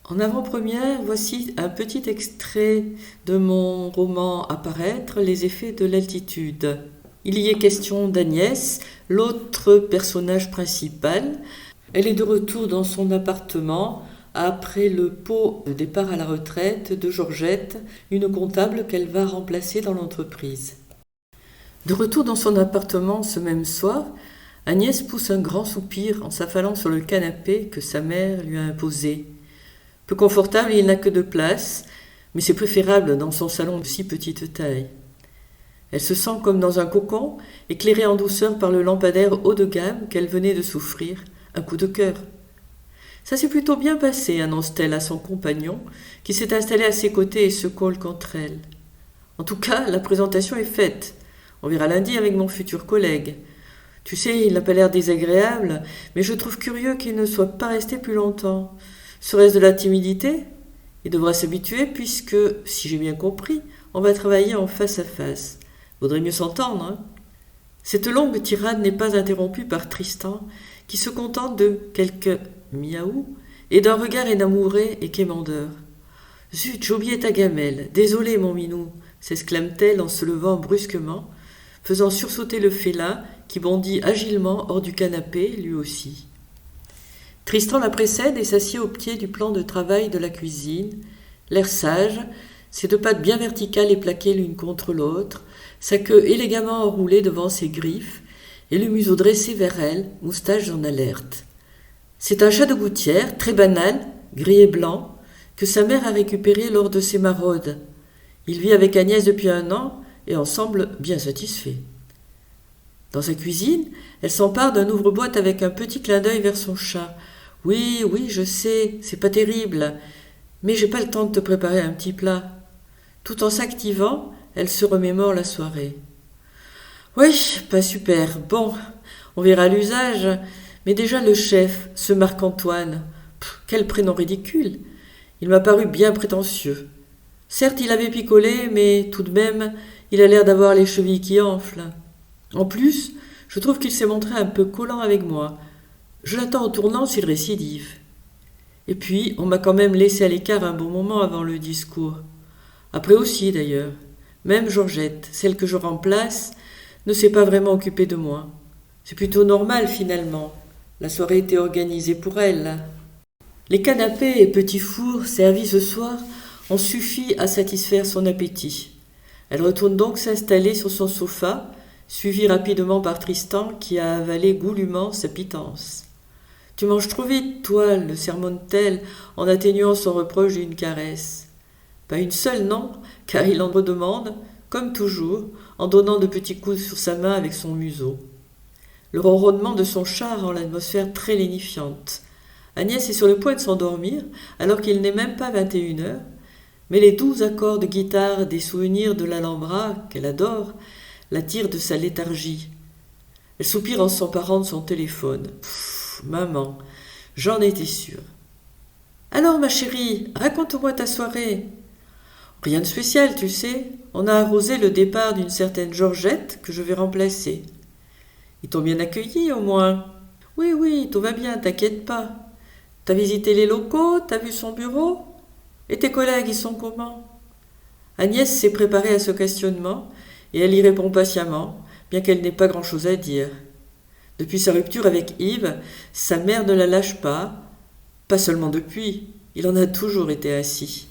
En avant-première, voici un petit extrait de mon roman à paraître, Les effets de l'altitude. Il y est question d'Agnès, l'autre personnage principal. Elle est de retour dans son appartement après le pot de départ à la retraite de Georgette, une comptable qu'elle va remplacer dans l'entreprise. De retour dans son appartement ce même soir, Agnès pousse un grand soupir en s'affalant sur le canapé que sa mère lui a imposé. Peu confortable, il n'a que 2 places, mais c'est préférable dans son salon de si petite taille. Elle se sent comme dans un cocon, éclairée en douceur par le lampadaire haut de gamme qu'elle venait de s'offrir, un coup de cœur. Ça s'est plutôt bien passé, annonce-t-elle à son compagnon, qui s'est installé à ses côtés et se colle contre elle. En tout cas, la présentation est faite. On verra lundi avec mon futur collègue. Tu sais, il n'a pas l'air désagréable, mais je trouve curieux qu'il ne soit pas resté plus longtemps. Serait-ce de la timidité ? Il devra s'habituer puisque, si j'ai bien compris, on va travailler en face à face. Vaudrait mieux s'entendre, hein ? Cette longue tirade n'est pas interrompue par Tristan, qui se contente de quelques miaou et d'un regard énamouré et quémandeur. Zut, j'ai oublié ta gamelle. Désolé, mon minou, s'exclame-t-elle en se levant brusquement, faisant sursauter le félin qui bondit agilement hors du canapé, lui aussi. Tristan la précède et s'assied au pied du plan de travail de la cuisine, l'air sage, ses 2 pattes bien verticales et plaquées l'une contre l'autre, sa queue élégamment enroulée devant ses griffes, et le museau dressé vers elle, moustache en alerte. C'est un chat de gouttière, très banal, gris et blanc, que sa mère a récupéré lors de ses maraudes. Il vit avec Agnès depuis 1 an et en semble bien satisfait. Dans sa cuisine, elle s'empare d'un ouvre-boîte avec un petit clin d'œil vers son chat. Oui, oui, je sais, c'est pas terrible, mais j'ai pas le temps de te préparer un petit plat. Tout en s'activant, elle se remémore la soirée. Oui, pas super. Bon, on verra l'usage. Mais déjà le chef, ce Marc-Antoine, quel prénom ridicule. Il m'a paru bien prétentieux. Certes, il avait picolé, mais tout de même, il a l'air d'avoir les chevilles qui enflent. En plus, je trouve qu'il s'est montré un peu collant avec moi. Je l'attends au tournant s'il récidive. Et puis, on m'a quand même laissé à l'écart un bon moment avant le discours. Après aussi, d'ailleurs. Même Georgette, celle que je remplace, ne s'est pas vraiment occupée de moi. C'est plutôt normal, finalement. La soirée était organisée pour elle. Les canapés et petits fours servis ce soir ont suffi à satisfaire son appétit. Elle retourne donc s'installer sur son sofa, suivie rapidement par Tristan qui a avalé goulûment sa pitance. « Tu manges trop vite, toi, le sermonne-t-elle en atténuant son reproche d'une caresse. Pas une seule, non, car il en redemande, comme toujours, en donnant de petits coups sur sa main avec son museau. Le ronronnement de son chat rend l'atmosphère très lénifiante. Agnès est sur le point de s'endormir, alors qu'il n'est même pas 21 heures, mais les doux accords de guitare des souvenirs de l'Alhambra, qu'elle adore, la tirent de sa léthargie. Elle soupire en s'emparant de son téléphone. Maman, j'en étais sûre. Alors, ma chérie, raconte-moi ta soirée. Rien de spécial, tu sais. On a arrosé le départ d'une certaine Georgette que je vais remplacer. Ils t'ont bien accueilli, au moins. Oui, oui, tout va bien, t'inquiète pas. T'as visité les locaux, t'as vu son bureau? Et tes collègues, ils sont comment? Agnès s'est préparée à ce questionnement, et elle y répond patiemment, bien qu'elle n'ait pas grand-chose à dire. Depuis sa rupture avec Yves, sa mère ne la lâche pas seulement depuis, il en a toujours été ainsi.